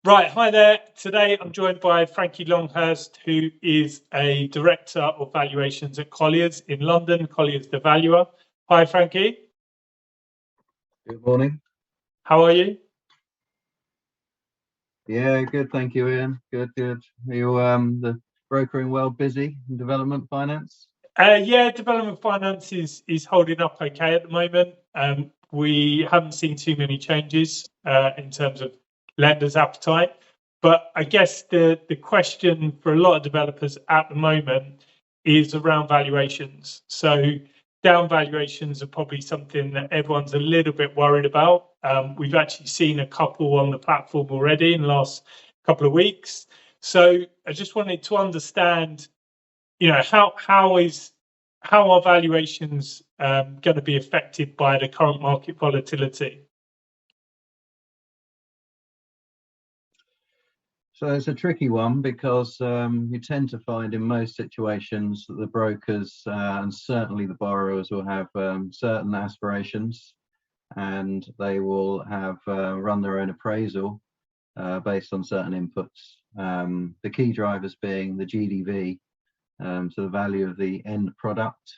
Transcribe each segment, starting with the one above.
Right, hi there. Today I'm joined by Frankie Longhurst, who is a Director of Valuations at Colliers in London, Colliers the Valuer. Hi, Frankie. Good morning. How are you? Yeah, good. Thank you, Ian. Good. Are you the brokering world busy in development finance? Yeah, development finance is holding up okay at the moment. We haven't seen too many changes in terms of lenders' appetite. But I guess the question for a lot of developers at the moment is around valuations. So down valuations are probably something that everyone's a little bit worried about. We've actually seen a couple on the platform already in the last couple of weeks. So I just wanted to understand, how are valuations going to be affected by the current market volatility? So it's a tricky one because you tend to find in most situations that the brokers and certainly the borrowers will have certain aspirations, and they will have run their own appraisal based on certain inputs. The key drivers being the GDV, so the value of the end product.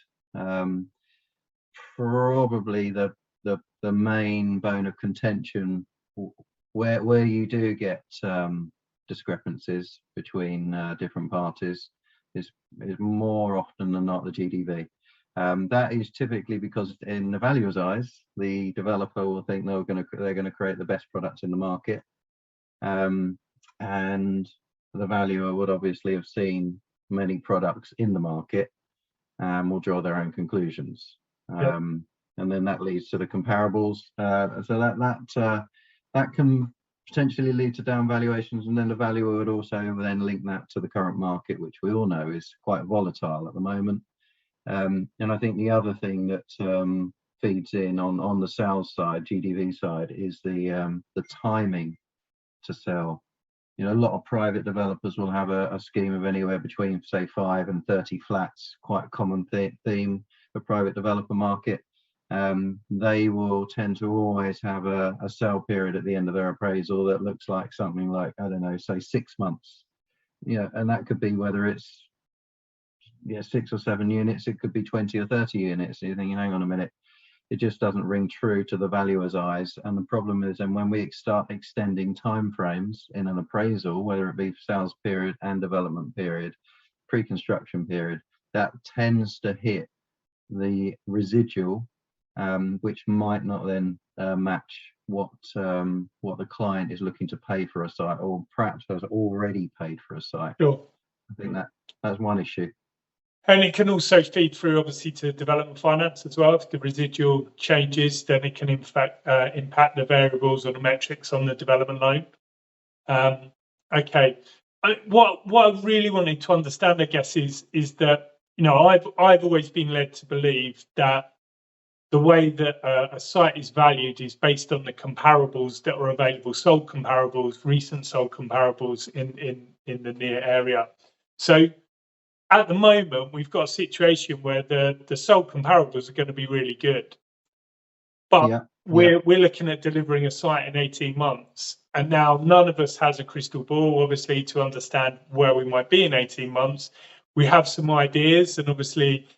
Probably the main bone of contention where you do get discrepancies between different parties is more often than not the GDV. That is typically because in the valuer's eyes, the developer will think they're going to create the best product in the market, and the valuer would obviously have seen many products in the market and will draw their own conclusions. And then that leads to the comparables. So that can potentially lead to down valuations, and then the valuer would also then link that to the current market, which we all know is quite volatile at the moment. And I think the other thing that feeds in on the sales side, GDV side, is the timing to sell. A lot of private developers will have a scheme of anywhere between, say, 5 and 30 flats, quite a common theme for private developer market. They will tend to always have a sell period at the end of their appraisal that looks like something like, I don't know, say 6 months. And that could be whether it's 6 or 7 units, it could be 20 or 30 units. You're thinking, hang on a minute, it just doesn't ring true to the valuer's eyes. And the problem is, and when we start extending timeframes in an appraisal, whether it be sales period and development period, pre-construction period, that tends to hit the residual, which might not then match what the client is looking to pay for a site, or perhaps has already paid for a site. Sure. I think that's one issue. And it can also feed through, obviously, to development finance as well. If the residual changes, then it can in fact impact the variables or the metrics on the development loan. Okay. What I really wanted to understand, I guess, is that I've always been led to believe that the way that a site is valued is based on the comparables that are available, sold comparables, recent sold comparables in the near area. So at the moment, we've got a situation where the sold comparables are going to be really good, but we're looking at delivering a site in 18 months. And now none of us has a crystal ball, obviously, to understand where we might be in 18 months. We have some ideas, and obviously,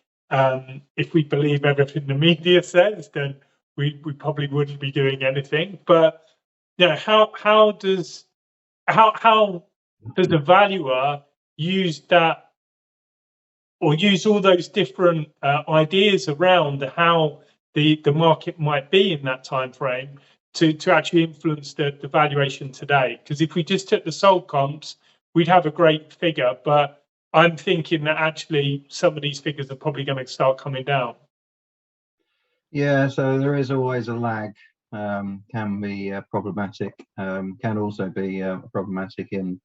if we believe everything the media says, then we probably wouldn't be doing anything. But how does the valuer use that, or use all those different ideas around how the market might be in that time frame to actually influence the valuation today? Because if we just took the sold comps, we'd have a great figure, but I'm thinking that actually some of these figures are probably going to start coming down. Yeah, so there is always a lag. Can be problematic. Can also be problematic in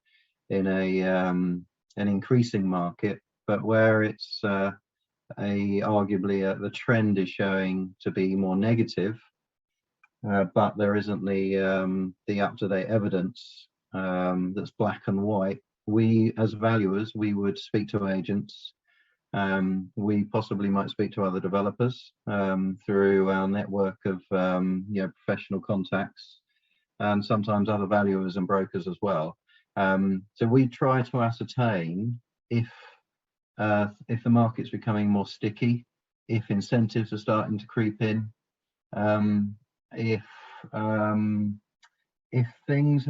an increasing market, but where it's arguably the trend is showing to be more negative, but there isn't the up-to-date evidence that's black and white. We, as valuers, we would speak to agents. We possibly might speak to other developers through our network of professional contacts, and sometimes other valuers and brokers as well. So we try to ascertain if the market's becoming more sticky, if incentives are starting to creep in, if things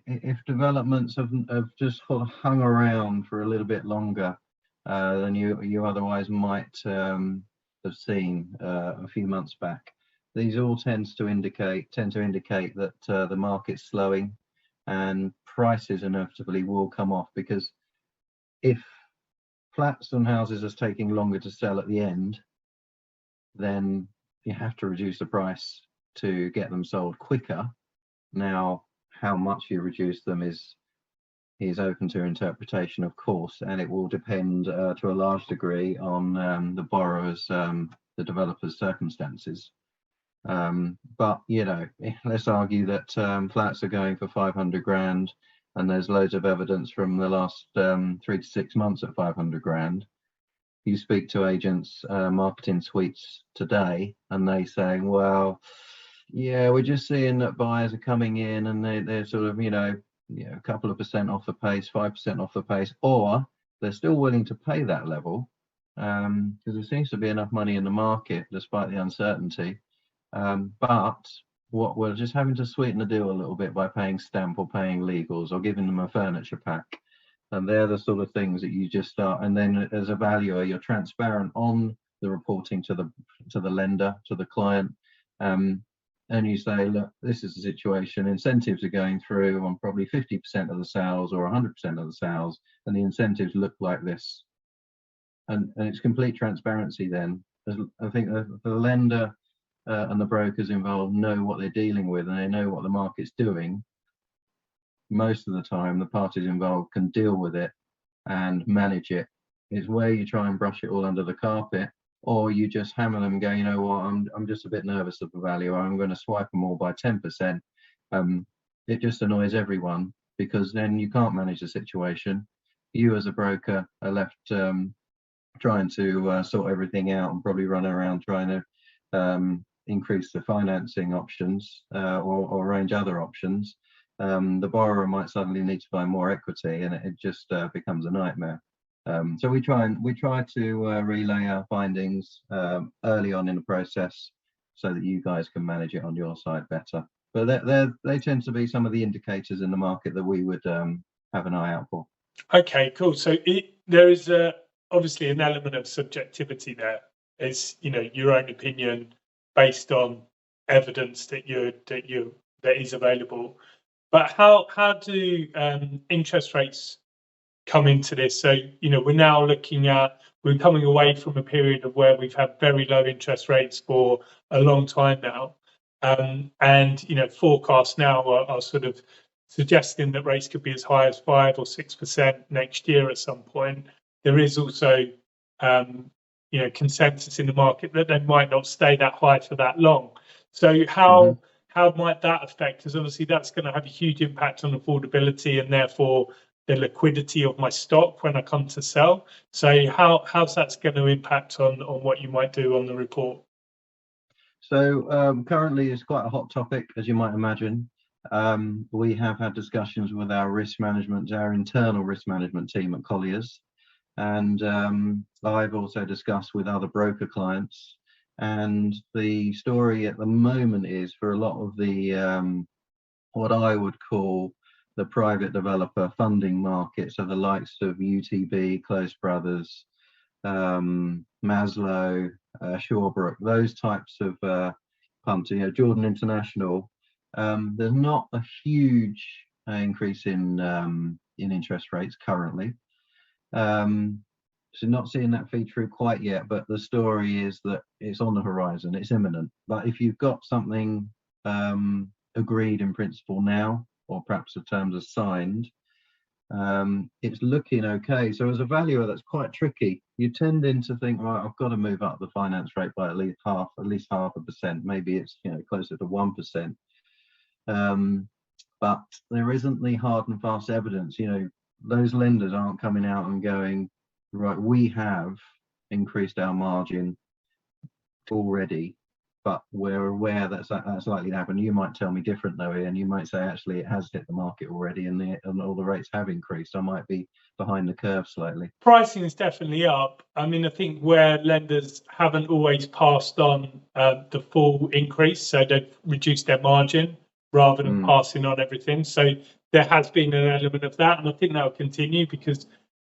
if developments have just sort of hung around for a little bit longer than you otherwise might have seen a few months back. These all tend to indicate that the market's slowing, and prices inevitably will come off, because if flats and houses are taking longer to sell at the end, then you have to reduce the price to get them sold quicker. Now, how much you reduce them is open to interpretation, of course, and it will depend to a large degree on the borrower's, the developer's circumstances. But let's argue that flats are going for 500 grand, and there's loads of evidence from the last 3 to 6 months at 500 grand. You speak to agents, marketing suites today, and they saying, well, yeah, we're just seeing that buyers are coming in and they're sort of, a couple of percent off the pace, 5% off the pace, or they're still willing to pay that level, because there seems to be enough money in the market despite the uncertainty. But what we're just having to sweeten the deal a little bit by paying stamp or paying legals or giving them a furniture pack. And they're the sort of things that you just start. And then as a valuer, you're transparent on the reporting to the lender, to the client. And you say, look, this is the situation. Incentives are going through on probably 50% of the sales or 100% of the sales, and the incentives look like this. And it's complete transparency then. I think the lender and the brokers involved know what they're dealing with, and they know what the market's doing. Most of the time, the parties involved can deal with it and manage it. It's where you try and brush it all under the carpet, or you just hammer them and go, you know what, I'm just a bit nervous of the value, I'm going to swipe them all by 10%. It just annoys everyone, because then you can't manage the situation. You as a broker are left trying to sort everything out, and probably run around trying to increase the financing options or arrange other options. The borrower might suddenly need to buy more equity, and it just becomes a nightmare. So we try to relay our findings early on in the process, so that you guys can manage it on your side better. But they tend to be some of the indicators in the market that we would have an eye out for. Okay, cool. So there is obviously an element of subjectivity there. It's your own opinion based on evidence that is available. But how do interest rates come into this? So we're now we're coming away from a period of where we've had very low interest rates for a long time now, and forecasts now are sort of suggesting that rates could be as high as 5 or 6% next year at some point. There is also consensus in the market that they might not stay that high for that long. So how might that affect? Because obviously that's going to have a huge impact on affordability, and therefore the liquidity of my stock when I come to sell. So how's that's going to impact on what you might do on the report? So currently it's quite a hot topic, as you might imagine. We have had discussions with our internal risk management team at Colliers, and I've also discussed with other broker clients. And the story at the moment is, for a lot of the what I would call the private developer funding market, so the likes of UTB, Close Brothers, Maslow, Shawbrook, those types of punters, Jordan International, there's not a huge increase in interest rates currently. So not seeing that feed through quite yet, but the story is that it's on the horizon, it's imminent. But if you've got something agreed in principle now, or perhaps the terms are signed, it's looking okay. So as a valuer, that's quite tricky. You tend to think, right, I've got to move up the finance rate by at least half a percent. Maybe it's closer to 1%. But there isn't the hard and fast evidence. Those lenders aren't coming out and going, right, we have increased our margin already, but we're aware that's likely to happen. You might tell me different though, Ian. You might say actually it has hit the market already, and all the rates have increased. I might be behind the curve slightly. Pricing is definitely up. I mean, I think where lenders haven't always passed on the full increase, so they've reduced their margin rather than passing on everything. So there has been an element of that, and I think that will continue, because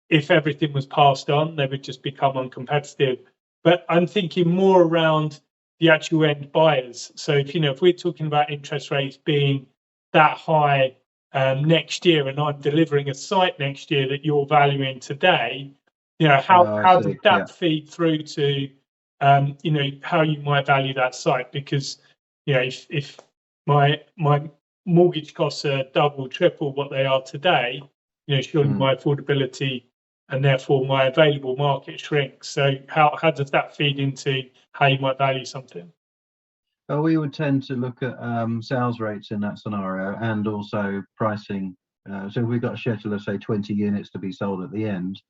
if everything was passed on, they would just become uncompetitive. But I'm thinking more around the actual end buyers. So if we're talking about interest rates being that high next year, and I'm delivering a site next year that you're valuing today, how does that feed through to how you might value that site? Because if my mortgage costs are double, triple what they are today, surely my affordability and therefore my available market shrinks. So how does that feed into how you might value something? Well, we would tend to look at sales rates in that scenario, and also pricing. So if we've got a schedule of say 20 units to be sold at the end,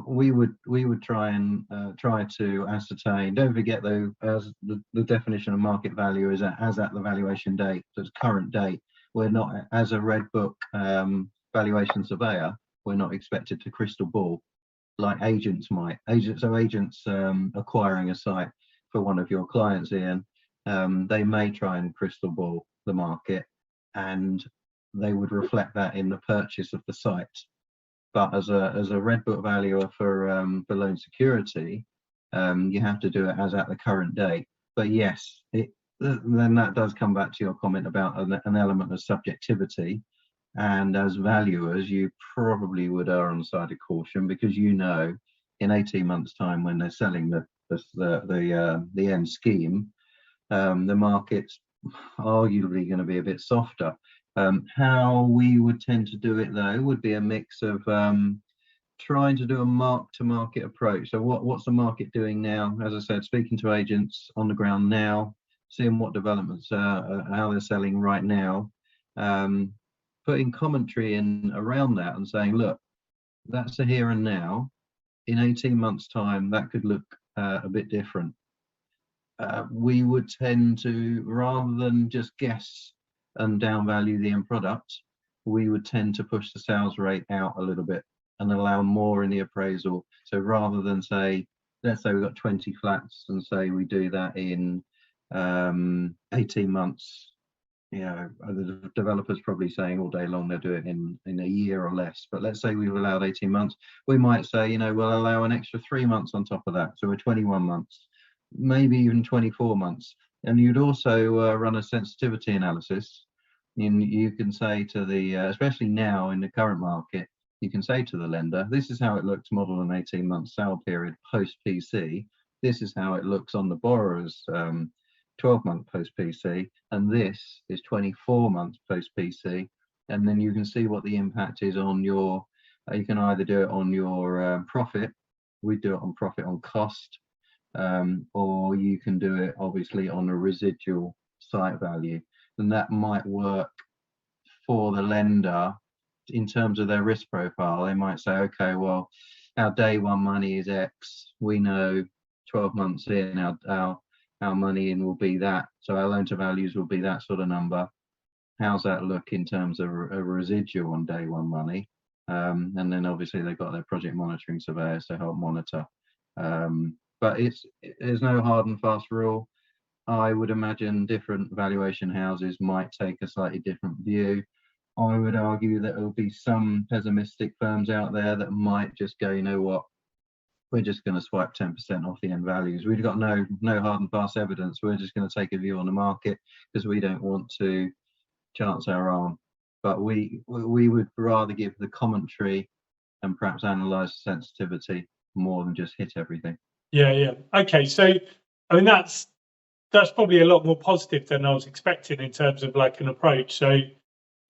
we would try to ascertain. Don't forget though, as the definition of market value is as at the valuation date, so it's current date. We're not, as a red book valuation surveyor, we're not expected to crystal ball like agents might. Agents acquiring a site for one of your clients, Ian, they may try and crystal ball the market, and they would reflect that in the purchase of the site. But as a red book valuer for loan security, you have to do it as at the current date. But yes, then that does come back to your comment about an element of subjectivity. And as valuers, you probably would err on the side of caution, because in 18 months' time, when they're selling the end scheme, the market's arguably going to be a bit softer. How we would tend to do it though would be a mix of trying to do a mark-to-market approach. So what's the market doing now? As I said, speaking to agents on the ground now, seeing what developments how they're selling right now, putting commentary in around that and saying, look, that's the here and now. In 18 months' time, that could look a bit different. We would tend to, rather than just guess and downvalue the end product, we would tend to push the sales rate out a little bit and allow more in the appraisal. So rather than say, let's say we've got 20 flats and say we do that in 18 months, the developer's probably saying all day long they'll do it in a year or less. But let's say we've allowed 18 months, we might say, we'll allow an extra 3 months on top of that. So we're 21 months, maybe even 24 months. And you'd also run a sensitivity analysis. And you can say to the, especially now in the current market, you can say to the lender, this is how it looks modeled an 18-month sale period post PC. This is how it looks on the borrower's 12-month post PC, and this is 24 months post PC. And then you can see what the impact is on your, you can either do it on your profit, we do it on profit on cost, or you can do it obviously on a residual site value. And that might work for the lender in terms of their risk profile. They might say, okay, well, our day one money is X. We know 12 months in, our money in will be that. So our loan to values will be that sort of number. How's that look in terms of a residual on day one money? And then obviously they've got their project monitoring surveyors to help monitor. But there's no hard and fast rule. I would imagine different valuation houses might take a slightly different view. I would argue that there will be some pessimistic firms out there that might just go, you know what, we're just going to swipe 10% off the end values. We've got no hard and fast evidence. We're just going to take a view on the market because we don't want to chance our arm. But we would rather give the commentary and perhaps analyze sensitivity more than just hit everything. Yeah. Okay, so I mean that's probably a lot more positive than I was expecting in terms of like an approach. So,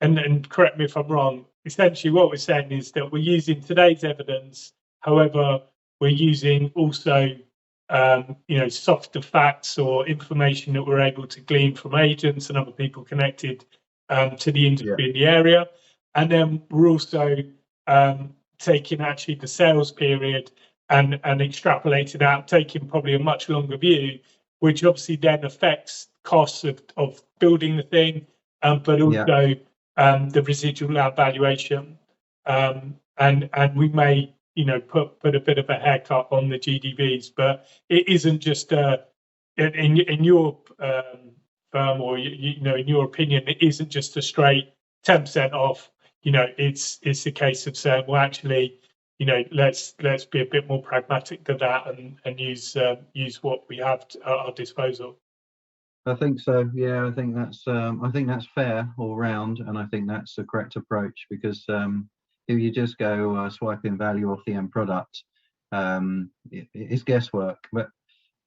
and correct me if I'm wrong, essentially what we're saying is that we're using today's evidence, however, we're using also softer facts or information that we're able to glean from agents and other people connected to the industry in the area. And then we're also taking actually the sales period and extrapolating out, taking probably a much longer view which obviously then affects costs of building the thing, but also the residual land valuation. And we may, put a bit of a haircut on the GDVs, but it isn't just in your firm, or in your opinion, it isn't just a straight 10% off. It's a case of saying, well, actually, let's be a bit more pragmatic than that, and use what we have at our disposal. I think so. Yeah, I think that's fair all round, and I think that's the correct approach, because if you just go swiping value off the end product, it's guesswork. But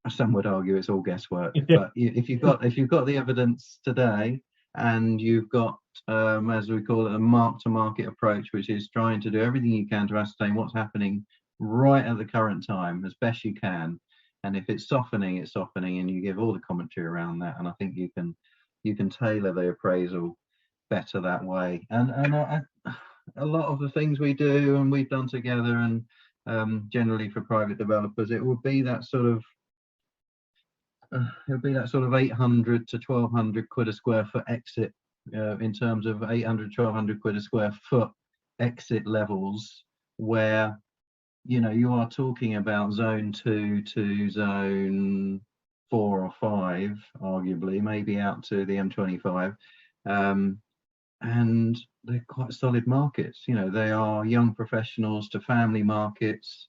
some would argue it's all guesswork. Yeah. But if you've got the evidence today, and you've got, as we call it, a mark-to-market approach, which is trying to do everything you can to ascertain what's happening right at the current time as best you can. And if it's softening, it's softening, and you give all the commentary around that. And I think you can tailor the appraisal better that way. And a lot of the things we do and we've done together, and generally for private developers, it would be that sort of 800 to 1200 quid a square foot exit, in terms of 800, 1200 quid a square foot exit levels, where you are talking about zone 2 to zone 4 or 5, arguably, maybe out to the M25, and they're quite solid markets. They are young professionals to family markets,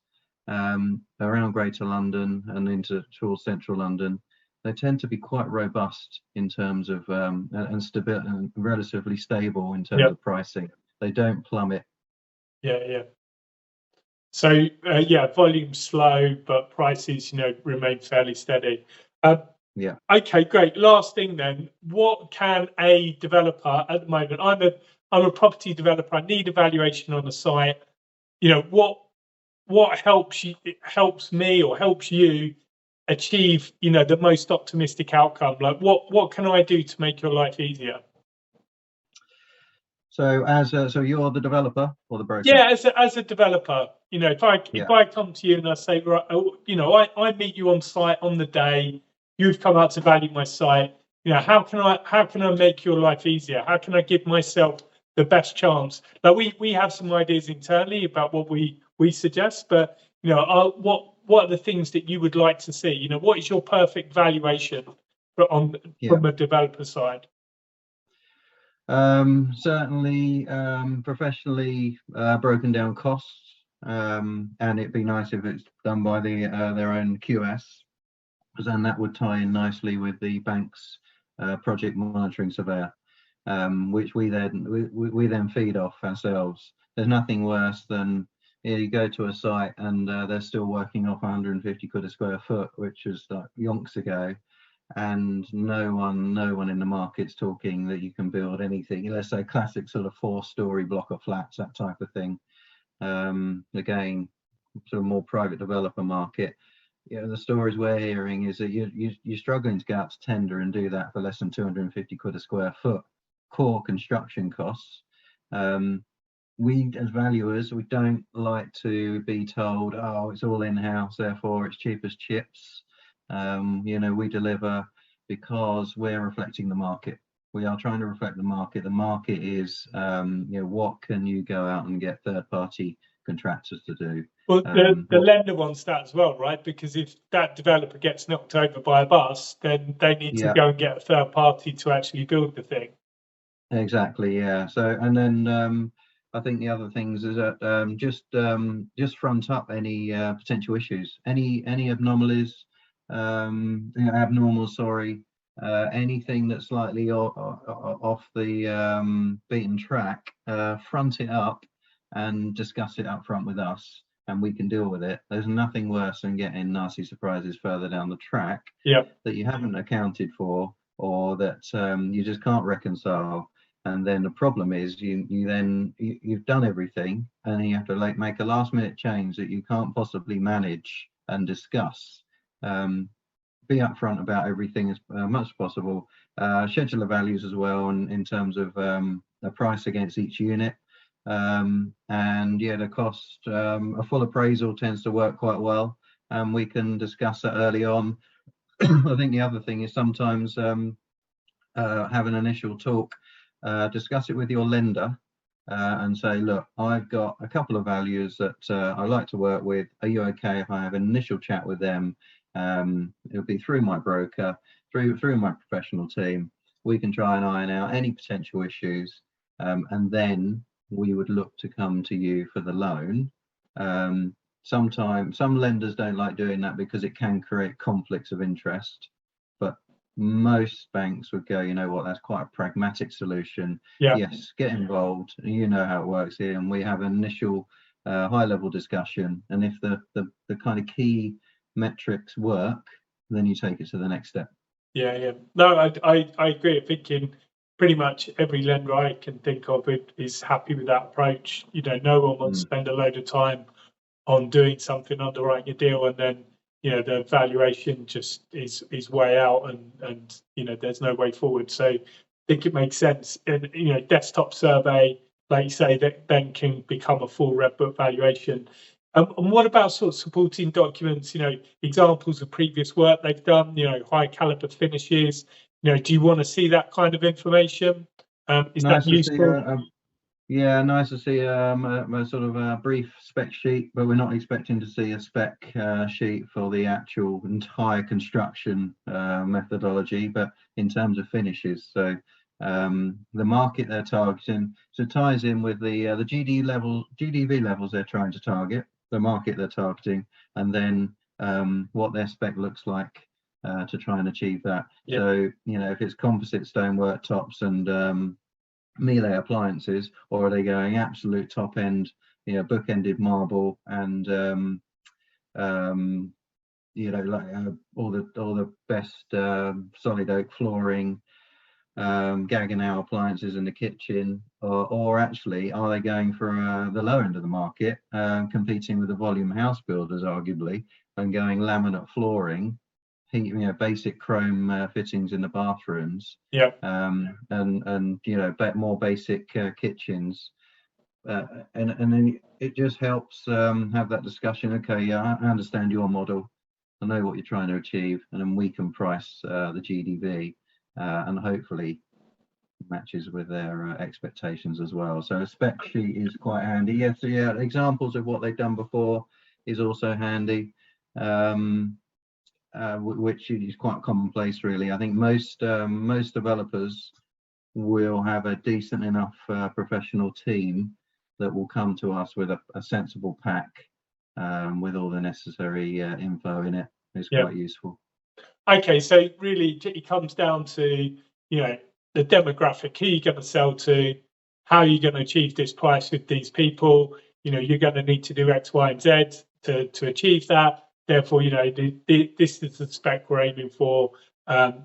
around Greater London and into towards Central London. They tend to be quite robust in terms of and stable and relatively stable in terms of pricing. They don't plummet. Yeah. So volume's slow, but prices, remain fairly steady. Okay, great. Last thing then, what can a developer at the moment? I'm a property developer. I need a valuation on the site. What helps me or helps you achieve, the most optimistic outcome? Like, what can I do to make your life easier? So you're the developer or the broker? Yeah, as a developer, if I come to you and I say, right, I meet you on site on the day, you've come out to value my site. How can I make your life easier? How can I give myself the best chance? Like, we have some ideas internally about what we suggest, but what are the things that you would like to see? What is your perfect valuation from a developer side? Certainly, professionally broken down costs, and it'd be nice if it's done by their own QS, because then that would tie in nicely with the bank's project monitoring surveyor, which we then feed off ourselves. There's nothing worse than you go to a site and they're still working off 150 quid a square foot, which was like yonks ago. And no one in the market's talking that you can build anything. Let's say classic sort of 4-story block of flats, that type of thing. Again, sort of more private developer market. The stories we're hearing is that you're struggling to get out to tender and do that for less than 250 quid a square foot core construction costs. We as valuers, we don't like to be told, oh, it's all in-house, therefore it's cheap as chips. We deliver because we're reflecting the market. We are trying to reflect the market. The market is, what can you go out and get third-party contractors to do? Well, the lender wants that as well, right? Because if that developer gets knocked over by a bus, then they need to go and get a third party to actually build the thing. Exactly, yeah. So, and then I think the other things is that just front up any potential issues, any anomalies. Anything that's slightly off the beaten track, front it up and discuss it up front with us, and we can deal with it. There's nothing worse than getting nasty surprises further down the track that you haven't accounted for, or that you just can't reconcile. And then the problem is you've done everything, and you have to make a last minute change that you can't possibly manage and discuss. Be upfront about everything as much as possible. Schedule of values as well, and in terms of the price against each unit. And the cost, a full appraisal tends to work quite well, and we can discuss that early on. I think the other thing is sometimes have an initial talk, discuss it with your lender, and say, look, I've got a couple of values that I like to work with. Are you okay if I have an initial chat with them? It'll be through my broker, through my professional team. We can try and iron out any potential issues, and then we would look to come to you for the loan. Sometimes some lenders don't like doing that because it can create conflicts of interest, but most banks would go, you know what, that's quite a pragmatic solution. Yeah. Yes, get involved. You know how it works here, and we have an initial high-level discussion. And if the kind of key metrics work, then you take it to the next step. Yeah. No, I agree. I think in pretty much every lender I can think of is happy with that approach. No one wants to spend a load of time on doing something, underwriting a deal, and then the valuation just is way out, and there's no way forward. So I think it makes sense. And desktop survey, like you say, that then can become a full red book valuation. And what about sort of supporting documents? Examples of previous work they've done. High caliber finishes. Do you want to see that kind of information? Is nice that useful? Yeah, nice to see a sort of a brief spec sheet, but we're not expecting to see a spec sheet for the actual entire construction methodology, but in terms of finishes. So the market they're targeting, so it ties in with the GDV levels they're trying to target, the market they're targeting, and then what their spec looks like to try and achieve that. Yeah. So if it's composite stonework tops and melee appliances, or are they going absolute top end, bookended marble and like all the best solid oak flooring, Gaggenau appliances in the kitchen, or actually are they going for the low end of the market, competing with the volume house builders arguably, and going laminate flooring, basic chrome fittings in the bathrooms, Yeah. and more basic kitchens, and then it just helps have that discussion. Okay, yeah, I understand your model, I know what you're trying to achieve, and then we can price the GDV, and hopefully matches with their expectations as well. So a spec sheet is quite handy. Yes, so yeah, examples of what they've done before is also handy. Which is quite commonplace, really. I think most developers will have a decent enough professional team that will come to us with a sensible pack with all the necessary info in it. It's quite useful. Okay, so really it comes down to the demographic, who you're going to sell to, how you're going to achieve this price with these people. You're going to need to do X, Y, and Z to achieve that. Therefore, this is the spec we're aiming for.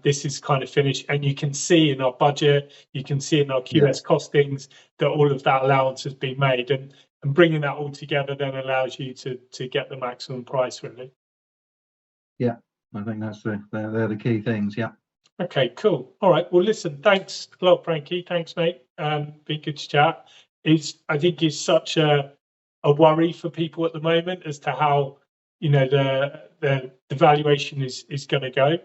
This is kind of finished, and you can see in our budget, you can see in our QS costings that all of that allowance has been made, and bringing that all together then allows you to get the maximum price, really. Yeah, I think they're the key things. Yeah. Okay, cool. All right. Well, listen, thanks a lot, Frankie. Thanks, mate. Been good to chat. I think it's such a worry for people at the moment as to how the valuation is going to go.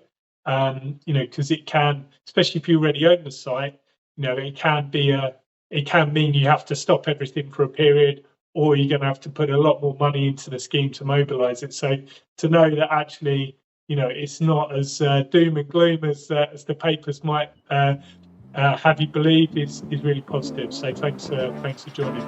Because it can, especially if you already own the site, it can mean you have to stop everything for a period, or you're going to have to put a lot more money into the scheme to mobilize it. So to know that actually, it's not as doom and gloom as the papers might have you believe is really positive. So thanks for joining.